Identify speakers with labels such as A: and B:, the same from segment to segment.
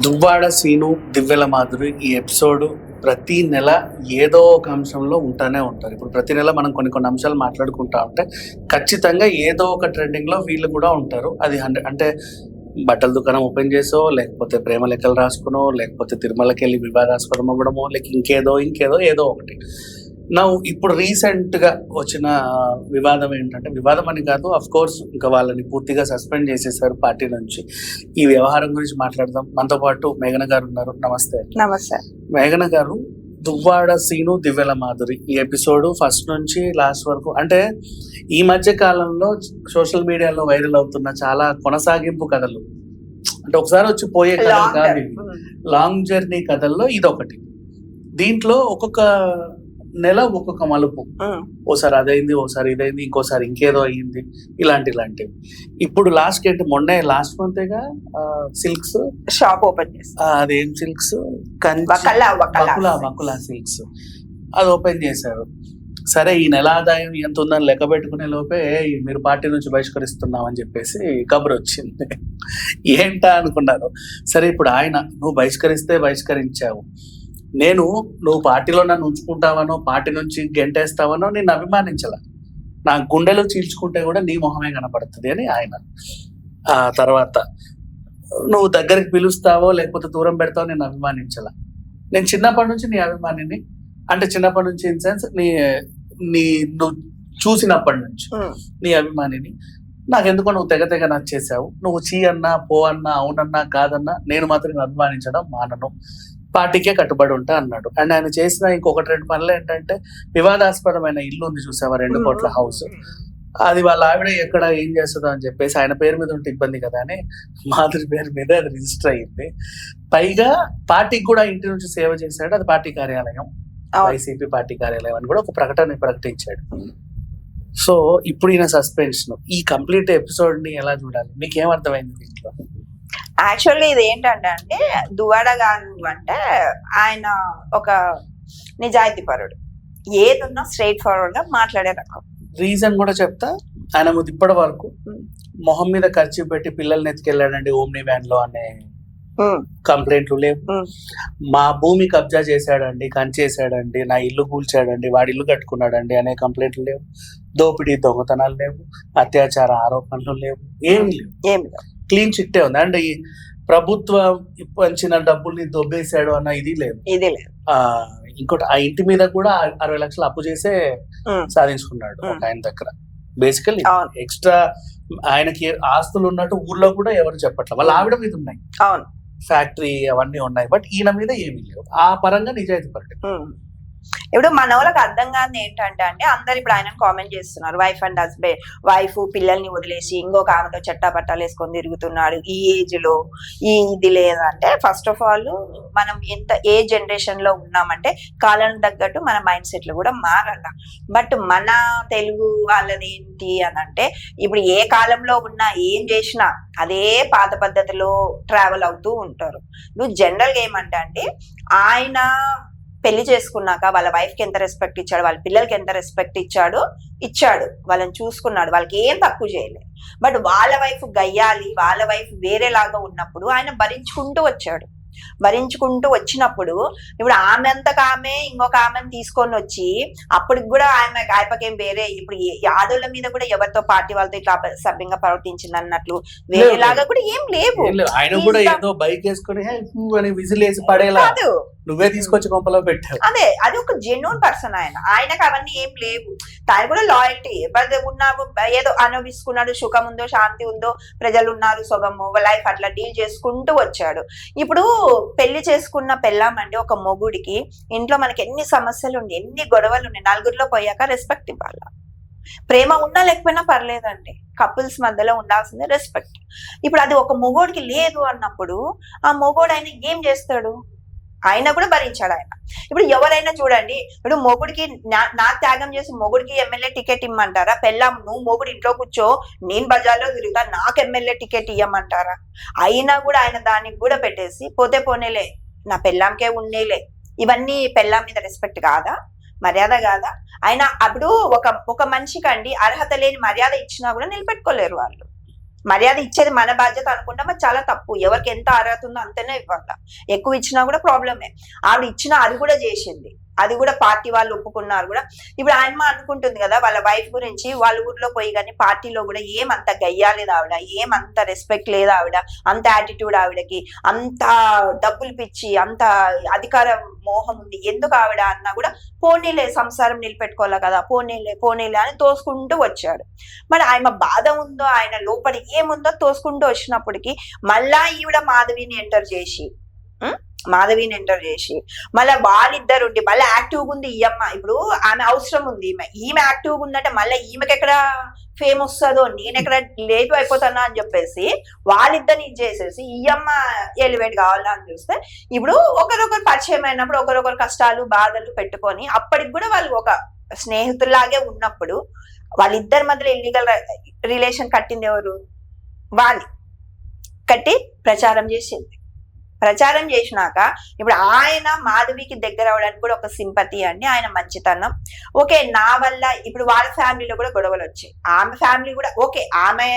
A: దువ్వాడ శ్రీను, దివ్యల మాధురి ఈ ఎపిసోడ్ ప్రతి నెల ఏదో ఒక అంశంలో ఉంటానే ఉంటారు. ఇప్పుడు ప్రతి నెల మనం కొన్ని అంశాలు మాట్లాడుకుంటా ఉంటే ఖచ్చితంగా ఏదో ఒక ట్రెండింగ్లో వీళ్ళు కూడా ఉంటారు. అది అంటే బట్టల దుకాణం ఓపెన్ చేసో, లేకపోతే ప్రేమ లెక్కలు రాసుకునో, లేకపోతే తిరుమలకి వెళ్ళి వివాదాస్పదం అవ్వడమో, లేక ఇంకేదో ఏదో ఒకటి. ఇప్పుడు రీసెంట్ గా వచ్చిన వివాదం ఏంటంటే, వివాదం అని కాదు, అఫ్ కోర్స్ ఇంకా వాళ్ళని పూర్తిగా సస్పెండ్ చేసేసారు పార్టీ నుంచి. ఈ వ్యవహారం గురించి మాట్లాడదాం. మనతో పాటు మేఘన గారు ఉన్నారు. నమస్తే.
B: నమస్తే.
A: మేఘన గారు, దువ్వాడ శ్రీను, దివ్యల మాధురి ఈ ఎపిసోడ్ ఫస్ట్ నుంచి లాస్ట్ వరకు, అంటే ఈ మధ్య కాలంలో సోషల్ మీడియాలో వైరల్ అవుతున్న చాలా కొనసాగింపు కథలు, అంటే ఒకసారి వచ్చి పోయే కథలు కాదు, లాంగ్ జర్నీ కథల్లో ఇదొకటి. దీంట్లో ఒక్కొక్క నెల ఒక్కొక్క మలుపు, ఓసారి అదైంది, ఓసారి ఇదైంది, ఇంకోసారి ఇంకేదో అయ్యింది, ఇలాంటివి. ఇప్పుడు లాస్ట్ ఏంటి, మొన్నే లాస్ట్ మంతేగా సిల్క్స్
B: షాప్ ఓపెన్ చేస్తారు.
A: అదేం సిల్క్స్, బకులా సిల్క్స్, అది ఓపెన్ చేశారు. సరే, ఈ నెల ఆదాయం ఎంత ఉందని లెక్క పెట్టుకునే లోపే మీరు పార్టీ నుంచి బహిష్కరిస్తున్నామని చెప్పేసి కబురు వచ్చింది. ఏంటా అనుకున్నారు. సరే, ఇప్పుడు ఆయన నువ్వు బహిష్కరించావు, నువ్వు పార్టీలో నన్ను ఉంచుకుంటావనో, పార్టీ నుంచి గెంటేస్తావనో నేను అభిమానించాల, నా గుండెలు చీల్చుకుంటే కూడా నీ మొహమే కనపడుతుంది అని ఆయన. ఆ తర్వాత నువ్వు దగ్గరికి పిలుస్తావో లేకపోతే దూరం పెడతావో నేను అభిమానించాల. నేను చిన్నప్పటి నుంచి నీ అభిమానిని, అంటే చిన్నప్పటి నుంచి ఇన్ సెన్స్ నువ్వు చూసినప్పటి నుంచి నీ అభిమానిని. నాకెందుకో నువ్వు తెగ నచ్చేసావు. నువ్వు చీ అన్నా, పో అన్నా, అవునన్నా, కాదన్నా నేను మాత్రం అభిమానించడం మానను, పార్టీకే కట్టుబడి ఉంటా అన్నాడు. అండ్ ఆయన చేసిన ఇంకొకటి రెండు పనులు ఏంటంటే, వివాదాస్పదమైన ఇల్లు ఉంది చూసావా, 2 కోట్ల హౌస్, అది వాళ్ళ ఆవిడ ఎక్కడ ఏం చేస్తుందో అని చెప్పేసి ఆయన పేరు మీద ఉంటే ఇబ్బంది కదా అని మాధురి పేరు మీద అది రిజిస్టర్ అయ్యింది. పైగా పార్టీకి కూడా ఇంటి నుంచి సేవ చేశాడు. అది పార్టీ కార్యాలయం, వైసీపీ పార్టీ కార్యాలయం అని కూడా ఒక ప్రకటించాడు. సో ఇప్పుడు ఈయన సస్పెన్షన్, ఈ కంప్లీట్ ఎపిసోడ్ ని ఎలా చూడాలి, మీకేం అర్థమైంది దీంట్లో?
B: యాక్చువల్లీ ఇది ఏంటంటే దువ్వాడ గారు అంటే ఆయన ఒక నిజాయితీ పరుడు, ఏదున్నా స్ట్రైట్ ఫార్వర్డ్ గా మాట్లాడే రకం.
A: రీజన్ కూడా చెప్తా. ఆయన ఇప్పటి వరకు మొహం మీద ఖర్చు పెట్టి పిల్లల్ని ఎత్తుకెళ్ళాడండి ఓమ్ని వ్యాన్ లో అనే కంప్లైంట్లు లేవు. మా భూమి కబ్జా చేశాడండి, కంచేసాడండి, నా ఇల్లు కూల్చాడండి, వాడి ఇల్లు కట్టుకున్నాడండి అనే కంప్లైంట్లు లేవు. దోపిడీ దొంగతనాలు లేవు, అత్యాచార ఆరోపణలు లేవు, ఏమి లేవు. క్లీన్ చిట్టే ఉంది. అండ్ ఈ ప్రభుత్వం పంచిన డబ్బుల్ని దొబ్బేశాడు అన్న ఇది లేదు. ఇంకోటి, ఆ ఇంటి మీద కూడా 60 లక్షలు అప్పు చేసే సాధించుకున్నాడు ఒక ఆయన దగ్గర. బేసికల్లీ ఎక్స్ట్రా ఆయనకి ఆస్తులు ఉన్నట్టు ఊర్లో కూడా ఎవరు చెప్పట్లేదు. వాళ్ళ ఆవిడ మీద ఉన్నాయి, ఫ్యాక్టరీ అవన్నీ ఉన్నాయి, బట్ ఈయన మీద ఏమీ లేవు. ఆ పరంగా నిజాయితీ పరుడు.
B: ఇప్పుడు మన వాళ్ళకి అర్థం కాదు ఏంటంటే అందరు ఇప్పుడు ఆయన కామెంట్ చేస్తున్నారు, వైఫ్ అండ్ హస్బెండ్, వైఫ్ పిల్లల్ని వదిలేసి ఇంకొక ఆమెతో చట్టాపట్టాలు వేసుకొని తిరుగుతున్నాడు ఈ ఏజ్ లో, ఇది లేదంటే ఫస్ట్ ఆఫ్ ఆల్ మనం ఏ జనరేషన్ లో ఉన్నామంటే కాలానికి తగ్గట్టు మన మైండ్ సెట్లు కూడా మారాల. బట్ మన తెలుగు వాళ్ళది ఏంటి అని అంటే, ఇప్పుడు ఏ కాలంలో ఉన్నా ఏం చేసినా అదే పాత పద్ధతిలో ట్రావెల్ అవుతూ ఉంటారు. నువ్వు జనరల్ గా ఏమంటే, ఆయన పెళ్లి చేసుకున్నాక వాళ్ళ వైఫ్ కి ఎంత రెస్పెక్ట్ ఇచ్చాడు, వాళ్ళ పిల్లలకి ఎంత రెస్పెక్ట్ ఇచ్చాడు, వాళ్ళని చూసుకున్నాడు, వాళ్ళకి ఏం తక్కువ చేయలేదు. బట్ వాళ్ళ వైఫ్ గయ్యాలి, వాళ్ళ వైఫ్ వేరేలాగా ఉన్నప్పుడు ఆయన భరించుకుంటూ వచ్చినప్పుడు ఇప్పుడు ఆమె అంతకు ఆమె ఇంకొక ఆమెను తీసుకొని వచ్చి అప్పటికి కూడా ఆయనకేం వేరే, ఇప్పుడు ఆడోళ్ళ మీద కూడా ఎవరితో పార్టీ వాళ్ళతో ఇట్లా సభ్యంగా ప్రవర్తించింది అన్నట్లు వేరేలాగా కూడా ఏం లేవు.
A: ఆయన కూడా ఏదో బైక్ వేసుకొని విజిల్ వేసి పడేలా నువ్వే తీసుకొచ్చి కొంపలో పెట్టావు.
B: అది ఒక జెన్యూన్ పర్సన్. ఆయనకు అవన్నీ ఏం లేవు. తాను కూడా లాయల్టీ ఉన్నావు, ఏదో అనుభవిస్తున్నాడు, సుఖం ఉందో శాంతి ఉందో, ప్రజలు ఉన్నారు, సుఖము లైఫ్ అట్లా డీల్ చేసుకుంటూ వచ్చాడు. ఇప్పుడు పెళ్లి చేసుకున్న పెళ్ళామంటే ఒక మొగుడికి ఇంట్లో మనకి ఎన్ని సమస్యలు ఉండి, ఎన్ని గొడవలు ఉన్నాయి, నలుగురిలో పోయాక రెస్పెక్ట్ ఇవ్వాలి. ప్రేమ ఉన్నా లేకపోయినా పర్లేదండి, కపుల్స్ మధ్యలో ఉండాల్సిందే రెస్పెక్ట్. ఇప్పుడు అది ఒక మొగోడికి లేదు అన్నప్పుడు ఆ మొగోడు ఆయన ఏం చేస్తాడు? ఆయన కూడా భరించాడు ఆయన. ఇప్పుడు ఎవరైనా చూడండి, ఇప్పుడు మొగుడికి నా త్యాగం చేసి మొగుడికి ఎమ్మెల్యే టికెట్ ఇమ్మంటారా? పెళ్ళాం నువ్వు మొగుడు ఇంట్లో కూర్చో, నేను బజార్లో తిరుగుతా, నాకు ఎమ్మెల్యే టికెట్ ఇయ్యమంటారా? అయినా కూడా ఆయన దానికి కూడా పెట్టేసి పోతే పోనేలే, నా పెళ్ళాంకే ఉండేలే, ఇవన్నీ పెళ్ళాం మీద రెస్పెక్ట్ కాదా, మర్యాద కాదా? ఆయన అప్పుడు ఒక మనిషికి అండి అర్హత లేని మర్యాద ఇచ్చినా కూడా నిలబెట్టుకోలేరు వాళ్ళు. మర్యాద ఇచ్చేది మన బాధ్యత అనుకుంటే మరి చాలా తప్పు. ఎవరికి ఎంత అర్హత ఉందో అంతనే ఇవ్వాలి. ఎక్కువ ఇచ్చినా కూడా ప్రాబ్లమే. ఆవిడ ఇచ్చినా అది కూడా చేసింది, అది కూడా పార్టీ వాళ్ళు ఒప్పుకున్నారు కూడా. ఇప్పుడు ఆయమ్మ అనుకుంటుంది కదా వాళ్ళ వైఫ్ గురించి, వాళ్ళ ఊర్లో పోయి కానీ పార్టీలో కూడా ఏమంత గయ్యాలేదు ఆవిడ, ఏమంత రెస్పెక్ట్ లేదు ఆవిడ, అంత యాటిట్యూడ్ ఆవిడకి, అంత డబ్బులు పిచ్చి, అంత అధికార మోహం ఉంది, ఎందుకు ఆవిడ అన్నా కూడా పోనీలే సంసారం నిలబెట్టుకోవాలి కదా, పోనీలే అని తోసుకుంటూ వచ్చాడు. మరి ఆయన బాధ ఉందో ఆయన లోపల ఏముందో తోసుకుంటూ వచ్చినప్పటికీ మళ్ళా ఈవిడ మాధవిని ఎంటర్ చేసి మళ్ళీ వాళ్ళిద్దరు ఉండి మళ్ళీ యాక్టివ్గా ఉంది ఈ అమ్మ. ఇప్పుడు ఆమె అవసరం ఉంది, ఈమె యాక్టివ్గా ఉందంటే మళ్ళీ ఈమెకి ఎక్కడ ఫేమ్ వస్తుందో, నేను ఎక్కడ లేట్ అయిపోతానా అని చెప్పేసి వాళ్ళిద్దరిని చేసేసి ఈ అమ్మ ఎలివేట్ కావాలా అని చూస్తే ఇప్పుడు ఒకరొకరు పరిచయం అయినప్పుడు ఒకరొకరు కష్టాలు బాధలు పెట్టుకొని అప్పటికి కూడా వాళ్ళు ఒక స్నేహితుల్లాగే ఉన్నప్పుడు వాళ్ళిద్దరి మధ్యలో ఇల్లీగల్ రిలేషన్ కట్టింది ఎవరు? వాళ్ళు కట్టి ప్రచారం చేసినాక ఇప్పుడు ఆయన మాధవికి దగ్గర అవడానికి కూడా ఒక సింపతి అండి, ఆయన మంచితనం. ఓకే, నా వల్ల ఇప్పుడు వాళ్ళ ఫ్యామిలీలో కూడా గొడవలు వచ్చాయి, ఆమె ఫ్యామిలీ కూడా ఓకే, ఆమె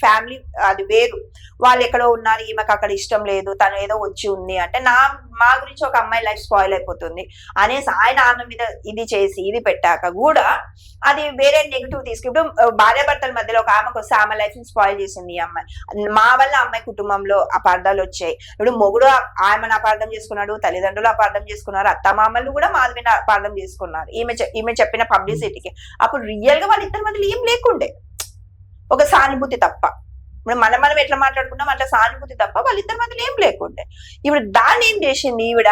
B: ఫ్యామిలీ అది వేరు, వాళ్ళు ఎక్కడో ఉన్నారు, ఈమెకు అక్కడ ఇష్టం లేదు, తను ఏదో వచ్చి ఉంది అంటే మా గురించి ఒక అమ్మాయి లైఫ్ స్పాయిల్ అయిపోతుంది అనేసి ఆయన ఆమె మీద ఇది చేసి ఇది పెట్టాక కూడా అది వేరే నెగిటివ్ తీసుకు. ఇప్పుడు భార్యాభర్తల మధ్యలో ఒక ఆమెకు వస్తే ఆమె లైఫ్ ని స్పాయిల్ చేసింది ఈ అమ్మాయి, మా వల్ల అమ్మాయి కుటుంబంలో అపార్థాలు వచ్చాయి. ఇప్పుడు మొగుడు ఆమెను అపార్థం చేసుకున్నాడు, తల్లిదండ్రులు అపార్థం చేసుకున్నారు, అత్తమామలు కూడా మాధవిని అపార్థం చేసుకున్నారు ఈమె చెప్పిన పబ్లిసిటీకి. అప్పుడు రియల్ గా వాళ్ళిద్దరి మధ్యలో ఏం లేకుండే, ఒక సానుభూతి తప్ప. ఇప్పుడు మనం ఎట్లా మాట్లాడుకున్నాం అట్లా సానుభూతి తప్ప వాళ్ళిద్దరి మధ్యలో ఏం లేకుండే. ఇప్పుడు దాన్ని ఏం చేసింది ఈవిడ,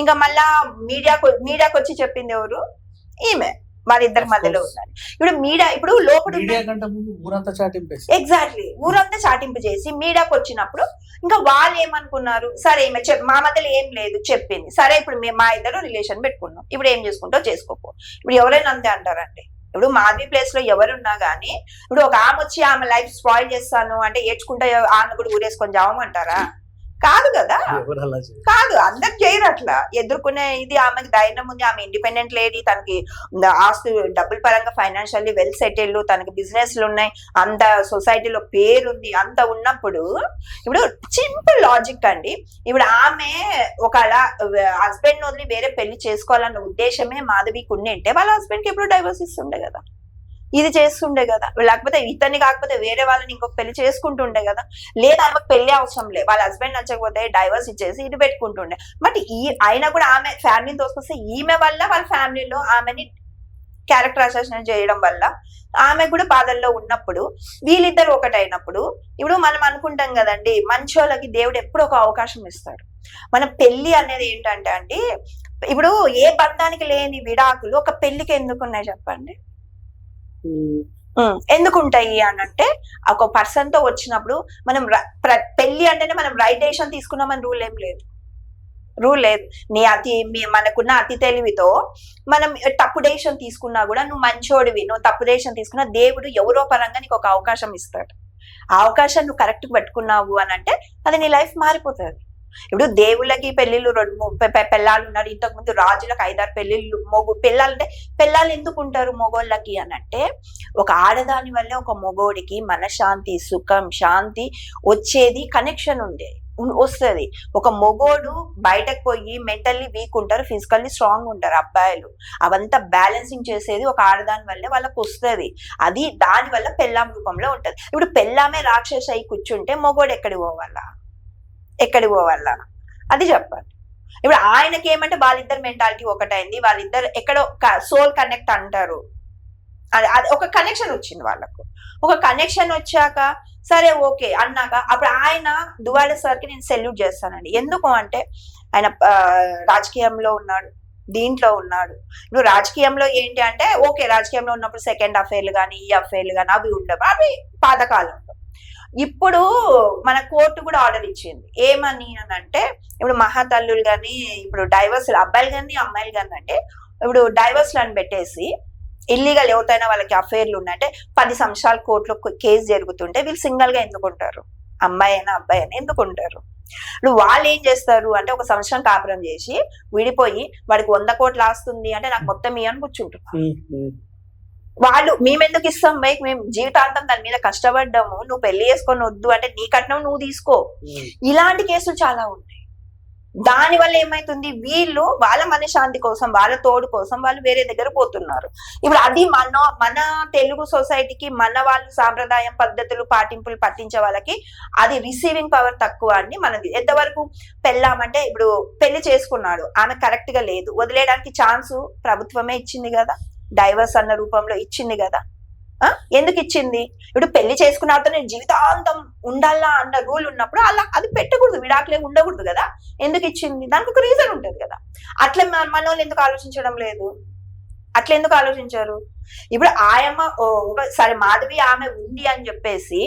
B: ఇంకా మళ్ళా మీడియాకి వచ్చి చెప్పింది ఎవరు? ఈమె వాళ్ళిద్దరి మధ్యలో ఉన్నారు. ఇప్పుడు లోపల ఎగ్జాక్ట్లీ ఊరంతా చాటింపు చేసి మీడియాకి వచ్చినప్పుడు ఇంకా వాళ్ళు ఏమనుకున్నారు, సరే ఈమె మా మధ్యలో ఏం లేదు చెప్పింది, సరే ఇప్పుడు మేము మా ఇద్దరు రిలేషన్ పెట్టుకున్నాం, ఇప్పుడు ఏం చేసుకుంటో చేసుకోపో. ఇప్పుడు ఎవరైనా అంతే అంటారండి. ఇప్పుడు మాధవి ప్లేస్ లో ఎవరున్నా గానీ ఇప్పుడు ఒక ఆమె వచ్చి ఆమె లైఫ్ స్పాయిల్ చేస్తాను అంటే ఏడ్చుకుంటే ఆమె కూడా ఊరేసుకొని జావమంటారా? కాదు కదా, కాదు, అందరు చేయరు అట్లా. ఎదుర్కొనే ఇది ఆమెకి ధైర్యం ఉంది, ఆమె ఇండిపెండెంట్ లేడీ, తనకి ఆస్తు డబ్బుల పరంగా ఫైనాన్షియల్లీ వెల్ సెటిల్డ్, తనకి బిజినెస్లు ఉన్నాయి, అంత సొసైటీలో పేరుంది, అంత ఉన్నప్పుడు ఇప్పుడు సింపుల్ లాజిక్ అండి. ఇప్పుడు ఆమె ఒకలా హస్బెండ్ వదిలి వేరే పెళ్లి చేసుకోవాలన్న ఉద్దేశమే మాధవికి ఉండింటే వాళ్ళ హస్బెండ్ కి ఎప్పుడు డైవర్స్ ఇస్తుండే కదా, ఇది చేస్తుండే కదా, లేకపోతే ఇతన్ని కాకపోతే వేరే వాళ్ళని ఇంకొక పెళ్లి చేసుకుంటుండే కదా, లేదా ఆమెకు పెళ్లి అవసరం లేదు, వాళ్ళ హస్బెండ్ నచ్చకపోతే డైవర్స్ ఇచ్చేసి ఇది పెట్టుకుంటుండే. బట్ అయినా కూడా ఆమె ఫ్యామిలీని తోసుకొస్తే ఈమె వల్ల వాళ్ళ ఫ్యామిలీలో ఆమెని క్యారెక్టర్ అసాసినేట్ చేయడం వల్ల ఆమె కూడా బాధల్లో ఉన్నప్పుడు వీళ్ళిద్దరు ఒకటైనప్పుడు ఇప్పుడు మనం అనుకుంటాం కదండి, మంచోళ్ళకి దేవుడు ఎప్పుడు ఒక అవకాశం ఇస్తాడు. మన పెళ్లి అనేది ఏంటంటే అండి, ఇప్పుడు ఏ బంధానికి లేని విడాకులు ఒక పెళ్లికి ఎందుకున్నాయి చెప్పండి? ఎందుకుంటాయి అని అంటే ఒక పర్సన్ తో వచ్చినప్పుడు మనం పెళ్లి అంటేనే మనం రైట్ డెసిషన్ తీసుకున్నామని రూల్ లేదు. మనకున్న అతి తెలివితో మనం తప్పు డెసిషన్ తీసుకున్నా కూడా నువ్వు మంచోడివి, నువ్వు తప్పు డెసిషన్ తీసుకున్నా దేవుడు ఎవరో పరంగా నీకు ఒక అవకాశం ఇస్తాడు. ఆ అవకాశం నువ్వు కరెక్ట్ పట్టుకున్నావు అని అంటే అది నీ లైఫ్ మారిపోతుంది. ఇప్పుడు దేవుళ్ళకి పెళ్లిళ్ళు 2-3 పెళ్ళాలు ఉన్నారు, ఇంతకు ముందు రాజులకు 5-6 పెళ్లిళ్ళు పెళ్ళాలంటే పెళ్ళాలు ఎందుకు ఉంటారు మొగోళ్ళకి అని అంటే ఒక ఆడదాని వల్ల ఒక మొగోడికి మనశ్శాంతి, సుఖం, శాంతి వచ్చేది కనెక్షన్ వస్తుంది. ఒక మొగోడు బయటకు పోయి మెంటల్లీ వీక్ ఉంటారు, ఫిజికల్లీ స్ట్రాంగ్ ఉంటారు అబ్బాయిలు, అవంతా బ్యాలెన్సింగ్ చేసేది ఒక ఆడదాని వల్లే వాళ్ళకి వస్తుంది. అది దాని వల్ల పెళ్ళాం రూపంలో ఉంటది. ఇప్పుడు పెళ్ళామే రాక్షస అయి కూర్చుంటే మొగోడు ఎక్కడికి పోవాలా అది చెప్పాలి. ఇప్పుడు ఆయనకి ఏమంటే వాళ్ళిద్దరు మెంటాలిటీ ఒకటైంది, వాళ్ళిద్దరు ఎక్కడో సోల్ కనెక్ట్ అంటారు, అది ఒక కనెక్షన్ వచ్చింది వాళ్ళకు. ఒక కనెక్షన్ వచ్చాక సరే ఓకే అన్నాక అప్పుడు ఆయన దువ్వాడ సార్కి నేను సెల్యూట్ చేస్తానండి. ఎందుకు అంటే ఆయన రాజకీయంలో ఉన్నాడు, దీంట్లో ఉన్నాడు. నువ్వు రాజకీయంలో ఏంటి అంటే ఓకే, రాజకీయంలో ఉన్నప్పుడు సెకండ్ అఫైర్లు కానీ ఈ అఫైర్లు కానీ అవి ఉండవు, అవి పాతకాలంలో. ఇప్పుడు మన కోర్టు కూడా ఆర్డర్ ఇచ్చింది ఏమని అని అంటే ఇప్పుడు మహాతల్లులు కానీ ఇప్పుడు డైవర్స్ అబ్బాయిలు కానీ అమ్మాయిలు కానీ అంటే ఇప్పుడు డైవర్స్ అని పెట్టేసి ఇల్లీగల్ ఎవరితోనైనా వాళ్ళకి అఫైర్లు ఉన్నాయంటే 10 సంవత్సరాల కోర్టులో కేసు జరుగుతుంటే వీళ్ళు సింగిల్ గా ఎందుకుంటారు? అమ్మాయి అయినా అబ్బాయి అయినా ఎందుకుంటారు? ఇప్పుడు వాళ్ళు ఏం చేస్తారు అంటే 1 సంవత్సరం కాపురం చేసి విడిపోయి వాడికి 100 కోట్లు ఆస్తుంది అంటే నాకు మొత్తం అని కూర్చుంటున్నారు. వాళ్ళు మేమెందుకు ఇస్తాం బైక్, మేము జీవితాంతం దాని మీద కష్టపడ్డాము, నువ్వు పెళ్లి చేసుకొని వద్దు అంటే నీ కట్నం నువ్వు తీసుకో. ఇలాంటి కేసులు చాలా ఉన్నాయి. దాని వల్ల ఏమైతుంది, వీళ్ళు వాళ్ళ మనశ్శాంతి కోసం, వాళ్ళ తోడు కోసం వాళ్ళు వేరే దగ్గర పోతున్నారు. ఇప్పుడు అది మన తెలుగు సొసైటీకి, మన వాళ్ళు సాంప్రదాయం పద్ధతులు పాటింపులు పట్టించే వాళ్ళకి అది రిసీవింగ్ పవర్ తక్కువ అని మనది. ఎంతవరకు పెళ్ళామంటే ఇప్పుడు పెళ్లి చేసుకున్నాడు, ఆమె కరెక్ట్ గా లేదు, వదిలేయడానికి ఛాన్స్ ప్రభుత్వమే ఇచ్చింది కదా, డైవర్స్ అన్న రూపంలో ఇచ్చింది కదా. ఎందుకు ఇచ్చింది? ఇప్పుడు పెళ్లి చేసుకున్నతో నేను జీవితాంతం ఉండాలా అన్న రూల్ ఉన్నప్పుడు అలా అది పెట్టకూడదు, విడాకులే ఉండకూడదు కదా. ఎందుకు ఇచ్చింది? దానికి ఒక రీజన్ ఉంటుంది కదా. అట్లా మన వాళ్ళు ఎందుకు ఆలోచించడం లేదు? అట్లా ఎందుకు ఆలోచించారు? ఇప్పుడు ఆయమ్మ సరే మాధవి ఆమె ఉంది అని చెప్పేసి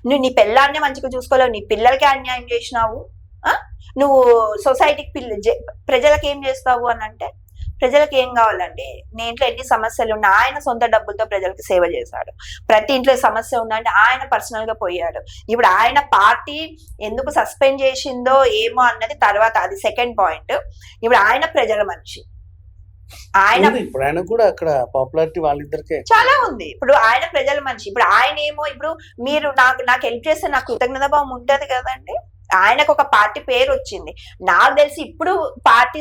B: నువ్వు నీ పిల్లాన్నే మంచిగా చూసుకోలేవు, నీ పిల్లలకే అన్యాయం చేసినావు, నువ్వు సొసైటీకి ప్రజలకు ఏం చేస్తావు అని అంటే, ప్రజలకు ఏం కావాలండి? నీ ఇంట్లో ఎన్ని సమస్యలు ఉన్నా ఆయన సొంత డబ్బులతో ప్రజలకు సేవ చేశాడు. ప్రతి ఇంట్లో సమస్య ఉందంటే ఆయన పర్సనల్ గా పోయాడు. ఇప్పుడు ఆయన పార్టీ ఎందుకు సస్పెండ్ చేసిందో ఏమో అన్నది తర్వాత, అది సెకండ్ పాయింట్. ఇప్పుడు ఆయన ప్రజల మనిషి,
A: ఆయన కూడా అక్కడ పాపులారిటీ వాళ్ళిద్దరికే
B: చాలా ఉంది. ఇప్పుడు ఆయన ప్రజల మనిషి. ఇప్పుడు ఆయన ఏమో, ఇప్పుడు మీరు నాకు హెల్ప్ చేస్తే నాకు కృతజ్ఞత భావం ఉంటది కదండి. ఆయనకు ఒక పార్టీ పేరు వచ్చింది. నాకు తెలిసి ఇప్పుడు పార్టీ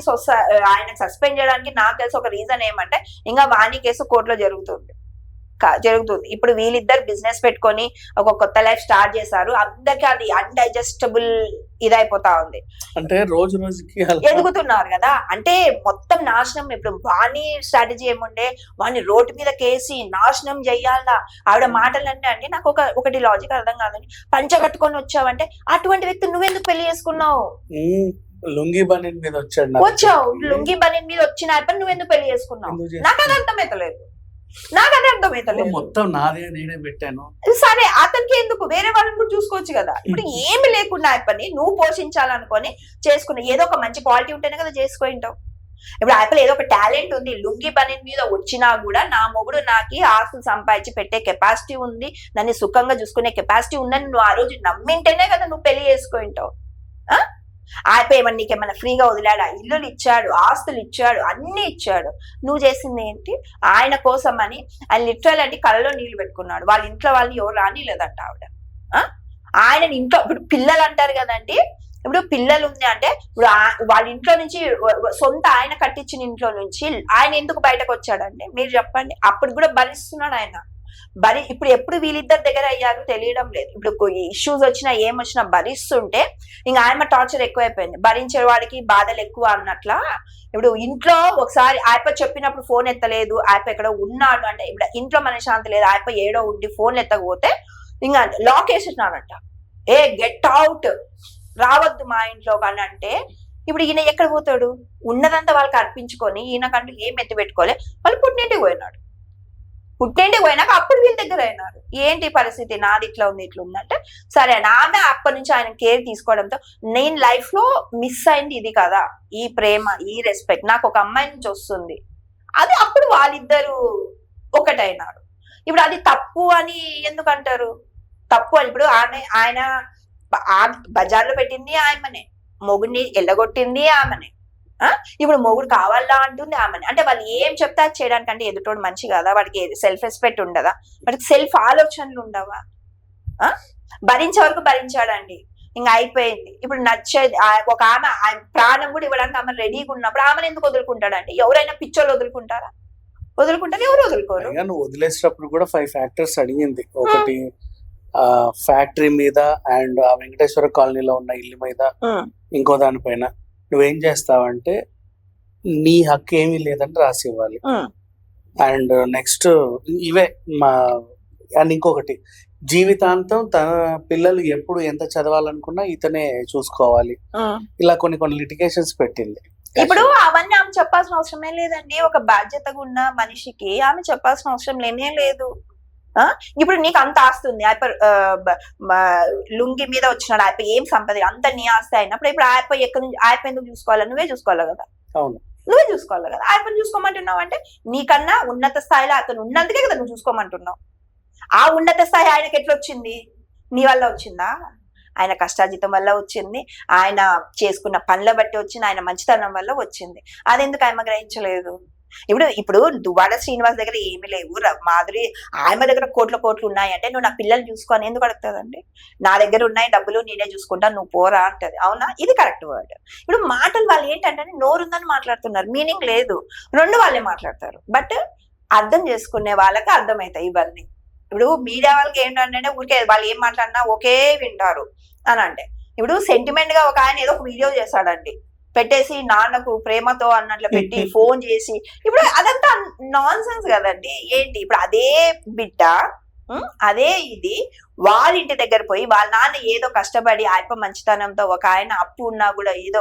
B: ఆయన సస్పెండ్ చేయడానికి నాకు తెలిసి ఒక రీజన్ ఏమంటే, ఇంకా వాణి కేసు కోర్టులో జరుగుతుంది. ఇప్పుడు వీళ్ళిద్దరు బిజినెస్ పెట్టుకొని ఒక కొత్త లైఫ్ స్టార్ట్ చేశారు. అందరికి అది అన్డైజెస్టబుల్ ఇదైపోతా ఉంది.
A: అంటే రోజు రోజుకి
B: ఎదుగుతున్నారు కదా, అంటే మొత్తం నాశనం. ఇప్పుడు వాణి స్ట్రాటజీ ఏముండే, వాణి రోడ్డు మీద కేసి నాశనం చెయ్యాలా. ఆవిడ మాటలంటే అండి నాకు ఒకటి లాజిక్ అర్థం కాదని, పంచ కట్టుకొని వచ్చావంటే అటువంటి వ్యక్తి నువ్వెందుకు పెళ్లి చేసుకున్నావు?
A: లుంగి బనీన్ మీద వచ్చావు,
B: లుంగి బనీన్ మీద వచ్చిన నువ్వెందుకు పెళ్లి చేసుకున్నావు? నాకు అది అర్థమైతలేదు.
A: మొత్తం నాదే నేనే పెట్టాను.
B: సరే అతనికి ఎందుకు? వేరే వాళ్ళని కూడా చూసుకోవచ్చు కదా. ఇప్పుడు ఏమి లేకుండా పని నువ్వు పోషించాలనుకొని చేసుకున్నా, ఏదో ఒక మంచి క్వాలిటీ ఉంటేనే కదా చేసుకుంటావు. ఇప్పుడు యాపిల్ ఏదో ఒక టాలెంట్ ఉంది, లుంగి బనీన్ మీద వచ్చినా కూడా నా మొగుడు నాకు ఆస్తులు సంపాదించి పెట్టే కెపాసిటీ ఉంది, నన్ను సుఖంగా చూసుకునే కెపాసిటీ ఉందని నువ్వు ఆ రోజు నమ్మింటేనే కదా నువ్వు పెళ్లి చేసుకుంటావు. ఏమన్నా నీకేమన్నా ఫ్రీగా వదిలాడా? ఇల్లులు ఇచ్చాడు, ఆస్తులు ఇచ్చాడు, అన్ని ఇచ్చాడు. నువ్వు చేసింది ఏంటి? ఆయన కోసం అని ఆయన లిటరల్ అంటే కళ్ళలో నీళ్లు పెట్టుకున్నాడు. వాళ్ళ ఇంట్లో వాళ్ళని ఎవరు రానిలేదంట ఆవిడ. ఆయన ఇంట్లో ఇప్పుడు పిల్లలు అంటారు కదండి, ఇప్పుడు పిల్లలు ఉంది అంటే ఇప్పుడు వాళ్ళ ఇంట్లో నుంచి సొంత ఆయన కట్టించిన ఇంట్లో నుంచి ఆయన ఎందుకు బయటకు వచ్చాడండి మీరు చెప్పండి. అప్పుడు కూడా భరిస్తున్నాడు ఆయన. ఇప్పుడు ఎప్పుడు వీళ్ళిద్దరి దగ్గర అయ్యారు తెలియడం లేదు. ఇప్పుడు ఇష్యూస్ వచ్చినా ఏమొచ్చినా భరిస్తుంటే ఇంకా ఆయన టార్చర్ ఎక్కువైపోయింది. భరించే వాడికి బాధలు ఎక్కువ అన్నట్లా. ఇప్పుడు ఇంట్లో ఒకసారి ఆయప్ప చెప్పినప్పుడు ఫోన్ ఎత్తలేదు, ఆయప్ప ఎక్కడో ఉన్నాడు అంటే ఇప్పుడు ఇంట్లో మనశ్శాంతి లేదు, ఆయప్ప ఏడో ఉండి ఫోన్ ఎత్తకపోతే ఇంకా లాక్ వేసేసినాడంట. గెట్ అవుట్, రావద్దు మా ఇంట్లో అని అంటే ఇప్పుడు ఈయన ఎక్కడ పోతాడు? ఉన్నదంతా వాళ్ళకి అర్పించుకొని ఈయనకంటూ ఏం ఎత్తి పెట్టుకోలే, వాళ్ళు పుట్టింటికి పోయినాడు. పుట్టింటికి పోయినాక అప్పుడు వీళ్ళ దగ్గర అయినారు. ఏంటి పరిస్థితి, నాది ఇట్లా ఉంది ఇట్లా ఉందంటే సరే ఆమె అప్పటి నుంచి ఆయన కేర్ తీసుకోవడంతో నేను లైఫ్ లో మిస్ అయింది ఇది కదా, ఈ ప్రేమ, ఈ రెస్పెక్ట్ నాకు ఒక అమ్మాయి నుంచి వస్తుంది. అది అప్పుడు వాళ్ళిద్దరు ఒకటైనారు. ఇప్పుడు అది తప్పు అని ఎందుకంటారు? తప్పు అని ఇప్పుడు ఆయన బజార్లో పెట్టింది ఆమెనే, మొగుడిని ఎల్లగొట్టింది ఆమెనే, ఇప్పుడు మొగుడు కావాలా అంటుంది ఆమెనే. అంటే వాళ్ళు ఏం చెప్తే అది చేయడానికంటే ఎదుటోడు మంచి కదా, వాడికి సెల్ఫ్ రెస్పెక్ట్ ఉండదా, వాడికి సెల్ఫ్ ఆలోచనలు ఉండవా? భరించే వరకు భరించాడండి, ఇంకా అయిపోయింది. ఇప్పుడు నచ్చేది ఒక ఆమె ప్రాణం కూడా ఇవ్వడానికి ఆమె రెడీగా ఉన్నప్పుడు ఆమెను ఎందుకు వదులుకుంటాడండి? ఎవరైనా పిచ్చోళ్ళు వదులుకుంటారా? వదులుకుంటారు? ఎవరు వదులుకోరు.
A: వదిలేసేటప్పుడు కూడా 5 ఫ్యాక్టర్స్ అడిగింది. ఒకటి ఫ్యాక్టరీ మీద అండ్ వెంకటేశ్వర కాలనీలో ఉన్న ఇల్లు మీద, ఇంకో దానిపైన నువ్వేం చేస్తావంటే నీ హక్కు ఏమీ లేదని రాసి ఇవ్వాలి. అండ్ నెక్స్ట్ ఇవే అండ్ ఇంకొకటి జీవితాంతం తన పిల్లలు ఎప్పుడు ఎంత చదవాలనుకున్నా ఇతనే చూసుకోవాలి. ఇలా కొన్ని లిటిగేషన్స్ పెట్టింది.
B: ఇప్పుడు అవన్నీ ఆమె చెప్పాల్సిన అవసరమే లేదండి. ఒక బాధ్యతగా ఉన్న మనిషికి ఆమె చెప్పాల్సిన అవసరం లేనే లేదు. ఇప్పుడు నీకు అంత ఆస్తి ఉంది, లుంగి మీద వచ్చినాడు, ఆయప్ప ఏం సంపద అంత నీ ఆస్తి అయినప్పుడు ఇప్పుడు ఆయప్ప ఎక్కడి నుంచి ఆయప్ప ఎందుకు చూసుకోవాలి? నువ్వే చూసుకోవాలి కదా. నువ్వే చూసుకోవాలి కదా. ఆయప్పని చూసుకోమంటున్నావు అంటే నీకన్నా ఉన్నత స్థాయిలో అతను ఉన్నందుకే కదా నువ్వు చూసుకోమంటున్నావు. ఆ ఉన్నత స్థాయి ఆయనకి ఎట్లా వచ్చింది? నీ వల్ల వచ్చిందా? ఆయన కష్టార్జితం వల్ల వచ్చింది, ఆయన చేసుకున్న పనుల బట్టి వచ్చింది, ఆయన మంచితనం వల్ల వచ్చింది. అదెందుకు ఆయన గ్రహించలేదు? ఇప్పుడు దువ్వాడ శ్రీనివాస్ దగ్గర ఏమి లేవు, మాధురి ఆమె దగ్గర కోట్లు ఉన్నాయంటే నువ్వు నా పిల్లలు చూసుకొని ఎందుకు అడుగుతుందండి? నా దగ్గర ఉన్నాయి డబ్బులు, నేనే చూసుకుంటా, నువ్వు పోరా అంటది. అవునా? ఇది కరెక్ట్ వర్డ్. ఇప్పుడు మాటలు వాళ్ళు ఏంటంటే నోరుందని మాట్లాడుతున్నారు, మీనింగ్ లేదు, రెండు వాళ్ళే మాట్లాడతారు. బట్ అర్థం చేసుకునే వాళ్ళకి అర్థమవుతాయి ఇవన్నీ. ఇప్పుడు మీడియా వాళ్ళకి ఏంటంటే ఊరికే వాళ్ళు ఏం మాట్లాడినా ఒకే వింటారు అని అంటే, ఇప్పుడు సెంటిమెంట్ గా ఒక ఆయన ఏదో ఒక వీడియో చేశాడండి, పెట్టేసి నాన్నకు ప్రేమతో అన్నట్లు పెట్టి ఫోన్ చేసి, ఇప్పుడు అదంతా నాన్ సెన్స్ కదండి. ఏంటి ఇప్పుడు అదే బిడ్డ అదే ఇది వాళ్ళ ఇంటి దగ్గర పోయి వాళ్ళ నాన్న ఏదో కష్టపడి ఆయప్ప మంచితనంతో ఒక ఆయన అప్పు ఉన్నా కూడా ఏదో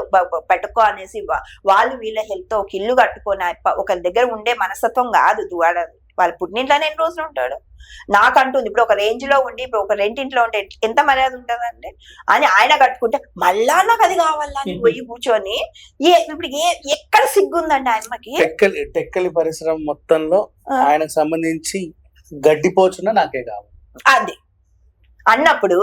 B: పెట్టుకో అనేసి వాళ్ళు వీళ్ళ హెల్త్ తో ఒక ఇల్లు కట్టుకొని ఆయప్ప ఒకరి దగ్గర ఉండే మనస్తత్వం కాదు దువాడ. వాళ్ళ పుట్టింట్లోనే ఎన్ని రోజులు ఉంటాడు? నాకంటుంది ఇప్పుడు ఒక రేంజ్ లో ఉండి ఇప్పుడు ఒక రెంటింట్లో ఉంటే ఎంత మర్యాద ఉంటదండి అని ఆయన కట్టుకుంటే మళ్ళా నాకు అది కావాలా అని పోయి కూర్చొని ఇప్పుడు ఎక్కడ సిగ్గుందండి ఆయనకి?
A: టెక్కలి పరిశ్రమ మొత్తంలో ఆయనకు సంబంధించి గడ్డిపోచున్న నాకే కావాలి
B: అది అన్నప్పుడు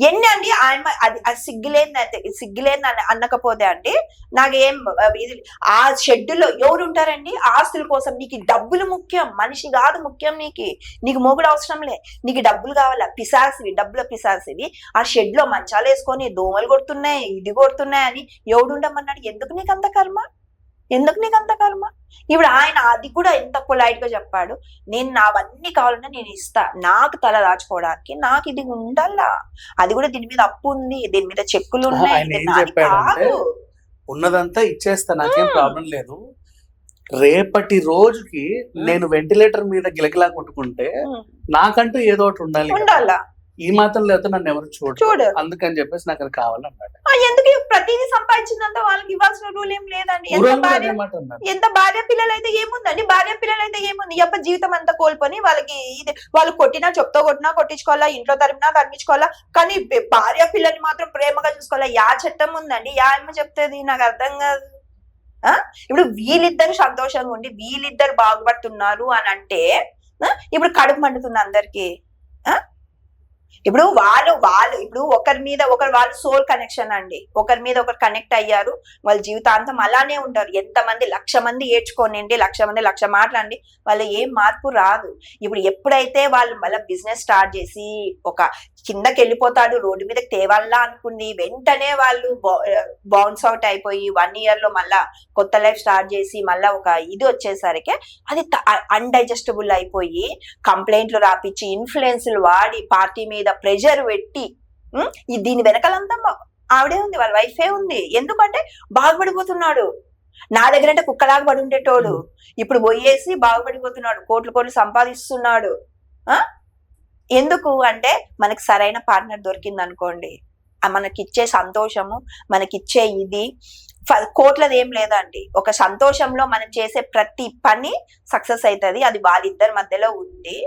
B: ఎన్ని అండి ఆయన అది సిగ్గులేని అనకపోతే అండి నాకేం ఇది. ఆ షెడ్యూల్లో ఎవరు ఉంటారండి? ఆస్తుల కోసం. నీకు డబ్బులు ముఖ్యం, మనిషి కాదు ముఖ్యం. నీకు మొగుడు అవసరంలే, నీకు డబ్బులు కావాలా? పిశాసివి, డబ్బుల పిశాసివి. ఆ షెడ్ లో మంచాలు వేసుకొని దోమలు కొడుతున్నాయి, ఇది కొడుతున్నాయి అని ఎవడు ఉండమన్నాడు? ఎందుకు నీకు అంత కర్మ? ఇప్పుడు ఆయన అది కూడా ఎంత పొలైట్ గా చెప్పాడు, నేను నావన్నీ కావాలంటే నేను ఇస్తా, నాకు తల దాచుకోవడానికి నాకు ఇది ఉండాలా, అది కూడా దీని మీద అప్పు ఉంది, దీని మీద చెక్కులు ఉన్నాయి,
A: ఉన్నదంతా ఇచ్చేస్తా, నాకేం ప్రాబ్లం లేదు, రేపటి రోజుకి నేను వెంటిలేటర్ మీద గిలగిలా కొట్టుకుంటే నాకంటూ ఏదో ఒకటి ఉండాలా. ఈ మాత్రం లేకపోతే నన్ను ఎవరు చూడు, అందుకని చెప్పేసి నాకు అది కావాలన్నాడు.
B: ఎందుకు ప్రతిదీ సంపాదించినంత వాళ్ళకి ఇవ్వాల్సిన రూల్ ఏం లేదండి. ఎంత భార్య పిల్లలు అయితే ఏముందండి? భార్య పిల్లలు అయితే ఏముంది? ఎప్ప జీవితం అంతా కోల్పోని వాళ్ళకి వాళ్ళు కొట్టినా చెప్తా కొట్టినా కొట్టించుకోవాలా, ఇంట్లో తరిమినా, కానీ భార్య పిల్లల్ని మాత్రం ప్రేమగా చూసుకోవాలా. యా చట్టం ఉందండి? యా అమ్మ చెప్తుంది? నాకు అర్థం కాదు. ఇప్పుడు వీళ్ళిద్దరు సంతోషంగా ఉండి వీళ్ళిద్దరు బాగుపడుతున్నారు అని అంటే ఇప్పుడు కడుపు మండుతుంది అందరికి. ఇప్పుడు వాళ్ళు ఇప్పుడు ఒకరి మీద ఒకరు వాళ్ళు సోల్ కనెక్షన్ అండి, ఒకరి మీద ఒకరు కనెక్ట్ అయ్యారు, వాళ్ళ జీవితాంతం అలానే ఉంటారు. ఎంతమంది 1,00,000 మంది ఏడ్చుకోనండి, 1,00,000 మంది 1,00,000 మాటలండి, వాళ్ళు ఏం మార్పు రాదు. ఇప్పుడు ఎప్పుడైతే వాళ్ళు మళ్ళీ బిజినెస్ స్టార్ట్ చేసి ఒక కిందకి వెళ్ళిపోతాడు, రోడ్డు మీదకి తేవాలా అనుకుంది, వెంటనే వాళ్ళు బౌన్స్ అవుట్ అయిపోయి 1 year లో మళ్ళా కొత్త లైఫ్ స్టార్ట్ చేసి మళ్ళా ఒక ఇది వచ్చేసరికి అది అన్డైజెస్టబుల్ అయిపోయి కంప్లైంట్లు రాపిచ్చి ఇన్ఫ్లుయెన్స్లు వాడి పార్టీ మీద ప్రెషర్ పెట్టి దీని వెనకాలంతా ఆవిడే ఉంది, వాళ్ళ వైఫే ఉంది. ఎందుకంటే బాగుపడిపోతున్నాడు. నా దగ్గర అంటే కుక్కలాగా పడి ఉండేటోడు ఇప్పుడు పోయేసి బాగుపడిపోతున్నాడు, కోట్లు సంపాదిస్తున్నాడు. ఎందుకు అంటే మనకి సరైన పార్ట్నర్ దొరికింది అనుకోండి, మనకిచ్చే సంతోషము, మనకిచ్చే ఇది కోట్లది ఏం లేదండి. ఒక సంతోషంలో మనం చేసే ప్రతి పని సక్సెస్ అవుతుంది. అది వాళ్ళిద్దరి మధ్యలో ఉంది,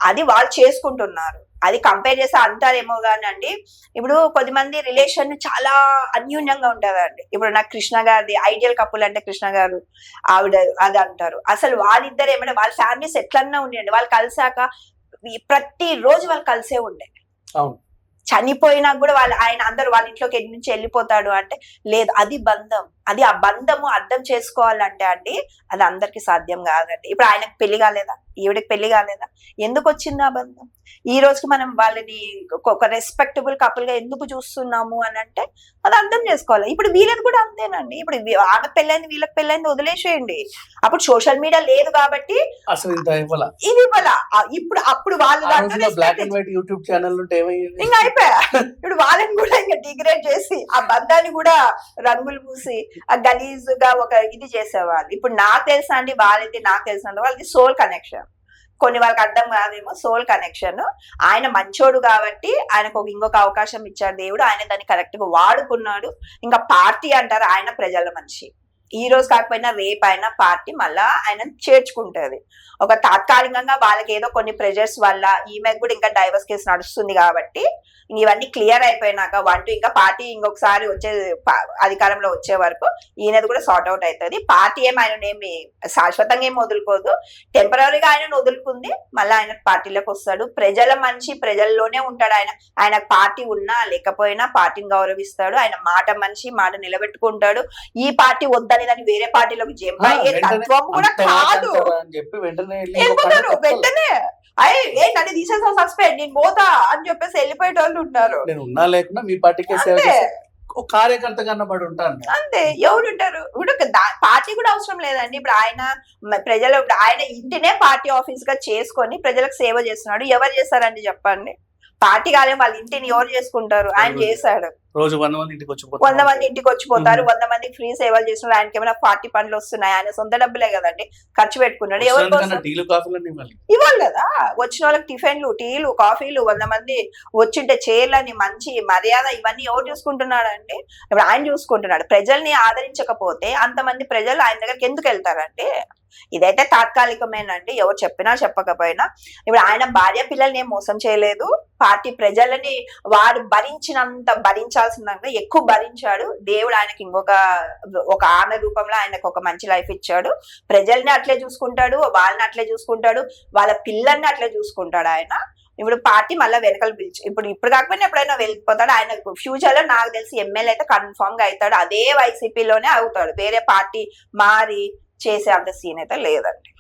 B: అది వాళ్ళు చేసుకుంటున్నారు. అది కంపేర్ చేస్తే అంటారేమో కానీ అండి, ఇప్పుడు కొద్దిమంది రిలేషన్ చాలా అన్యూన్యంగా ఉంటుందండి. ఇప్పుడు నాకు కృష్ణ గారిది ఐడియల్ కపుల్ అంటే కృష్ణ గారు ఆవిడ అది అంటారు. అసలు వాళ్ళిద్దరు ఏమంటే వాళ్ళ ఫ్యామిలీస్ ఎట్లన్నా ఉండేయండి, వాళ్ళు కలిసాక ప్రతి రోజు వాళ్ళు కలిసే ఉండే, చనిపోయినా కూడా ఆయన అందరూ వాళ్ళ ఇంట్లోకి ఎన్ని నుంచి వెళ్ళిపోతాడు అంటే లేదు, అది బంధం. అది ఆ బంధము అర్థం చేసుకోవాలంటే అండి అది అందరికి సాధ్యం కాదండి. ఇప్పుడు ఆయనకు పెళ్లి కాలేదా, ఈవిడకి పెళ్లి కాలేదా, ఎందుకు వచ్చింది ఆ బంధం? ఈ రోజుకి మనం వాళ్ళని ఒక రెస్పెక్టబుల్ కపుల్ గా ఎందుకు చూస్తున్నాము అని అంటే అది అర్థం చేసుకోవాలి. ఇప్పుడు వీళ్ళది కూడా అంతేనండి. ఇప్పుడు ఆమె పెళ్ళైంది వీళ్ళకి పెళ్ళైంది వదిలేసేయండి, అప్పుడు సోషల్ మీడియా లేదు కాబట్టి
A: అసలు ఇది
B: ఇవ్వాల. అప్పుడు వాళ్ళు
A: యూట్యూబ్ ఛానల్
B: ఇంకా అయిపోయా. ఇప్పుడు వాళ్ళని కూడా ఇంకా డిగ్రేడ్ చేసి ఆ బంధాన్ని కూడా రంగులు పూసి ఆ గలీజుగా ఒక ఇది చేసేవాళ్ళు. ఇప్పుడు నాకు తెలుసా అండి, వాళ్ళది నాకు తెలుసా వాళ్ళది సోల్ కనెక్షన్. కొన్ని వాళ్ళకి అర్థం కాదేమో, సోల్ కనెక్షన్. ఆయన మంచోడు కాబట్టి ఆయనకు ఇంకొక అవకాశం ఇచ్చాడు దేవుడు, ఆయన దాన్ని కరెక్ట్ గా వాడుకున్నాడు. ఇంకా పార్టీ అంటారు, ఆయన ప్రజల మనిషి. ఈ రోజు కాకపోయినా రేపు అయినా పార్టీ మళ్ళా ఆయన చేర్చుకుంటది. ఒక తాత్కాలికంగా వాళ్ళకి ఏదో కొన్ని ప్రెజర్స్ వల్ల ఈమెకు కూడా ఇంకా డైవర్స్ కేసు నడుస్తుంది కాబట్టి ఇవన్నీ క్లియర్ అయిపోయినాక ఇంకా పార్టీ ఇంకొకసారి వచ్చే అధికారంలో వచ్చే వరకు ఈయనది కూడా సార్ట్ అవుట్ అవుతుంది. పార్టీ ఏమి శాశ్వతంగా ఏమి వదులుకోదు, టెంపరీగా ఆయన వదులుకుంది, మళ్ళీ ఆయన పార్టీలోకి వస్తాడు. ప్రజల మనిషి, ప్రజల్లోనే ఉంటాడు ఆయన. ఆయన పార్టీ ఉన్నా లేకపోయినా పార్టీని గౌరవిస్తాడు. ఆయన మాట మనిషి, మాట నిలబెట్టుకుంటాడు. ఈ పార్టీ వద్దని కానీ దాన్ని వేరే పార్టీలోకి జంప్ అయ్యే తత్వం కూడా కాదు.
A: అని చెప్పి వెంటనే
B: వెళ్ళిపోతారు వెంటనే. అయ్యే నన్ను తీసేసా సస్పెండ్, నేను పోతా అని చెప్పేసి వెళ్ళిపోయే వాళ్ళు ఉన్నారు.
A: నేను ఉన్నా లేకున్నా మీ పార్టీకే సేవ
B: అంతే.
A: చేసి ఒక కార్యకర్త కన్నబడి ఉంటాను.
B: అంతే, ఎవరుంటారు ఇప్పుడు పార్టీ కూడా అవసరం లేదండి. ఇప్పుడు ఆయన ప్రజలు, ఇప్పుడు ఆయన ఇంటినే పార్టీ ఆఫీస్ గా చేసుకొని ప్రజలకు సేవ చేస్తున్నాడు. ఎవరు చేస్తారండి చెప్పండి? పార్టీ కాలేం వాళ్ళ ఇంటిని ఎవరు చేసుకుంటారు? ఆయన చేశాడు.
A: రోజు 100 మంది ఇంటికి
B: 100 మంది ఇంటికి వచ్చిపోతారు. 100 మందికి ఫ్రీ సేవలు చేస్తున్నారు. ఆయనకి ఏమైనా పార్టీ పనులు వస్తున్నాయి? ఆయన సొంత డబ్బులే కదండి ఖర్చు పెట్టుకున్నాడు. ఎవరు
A: టీలు కాఫీలు ఇవ్వాలి
B: కదా? వచ్చిన వాళ్ళకి టిఫిన్లు, టీలు, కాఫీలు, 100 మంది వచ్చింటే చైర్లని, మంచి మర్యాద, ఇవన్నీ ఎవరు చూసుకుంటున్నాడు అండి? ఇప్పుడు ఆయన చూసుకుంటున్నాడు. ప్రజల్ని ఆదరించకపోతే అంతమంది ప్రజలు ఆయన దగ్గరికి ఎందుకు వెళ్తారంటే? ఇదైతే తాత్కాలికమేనండి, ఎవరు చెప్పినా చెప్పకపోయినా. ఇప్పుడు ఆయన భార్య పిల్లల్ని ఏం మోసం చేయలేదు. పార్టీ ప్రజలని వాడు భరించినంత భరించాల్సిందంటే ఎక్కువ భరించాడు. దేవుడు ఆయనకి ఒక ఆమె రూపంలో ఆయనకు ఒక మంచి లైఫ్ ఇచ్చాడు. ప్రజల్ని అట్లే చూసుకుంటాడు, వాళ్ళని అట్లే చూసుకుంటాడు, వాళ్ళ పిల్లల్ని అట్లే చూసుకుంటాడు ఆయన. ఇప్పుడు పార్టీ మళ్ళీ వెనకలు పిలిచి ఇప్పుడు కాకపోయినా ఎప్పుడైనా వెళ్ళిపోతాడు. ఆయన ఫ్యూచర్ లో నాకు తెలిసి ఎమ్మెల్యే అయితే కన్ఫర్మ్ గా అవుతాడు. అదే వైసీపీలోనే అవుతాడు. వేరే పార్టీ మారి చేసే అంత సీన్ అయితే లేదండి.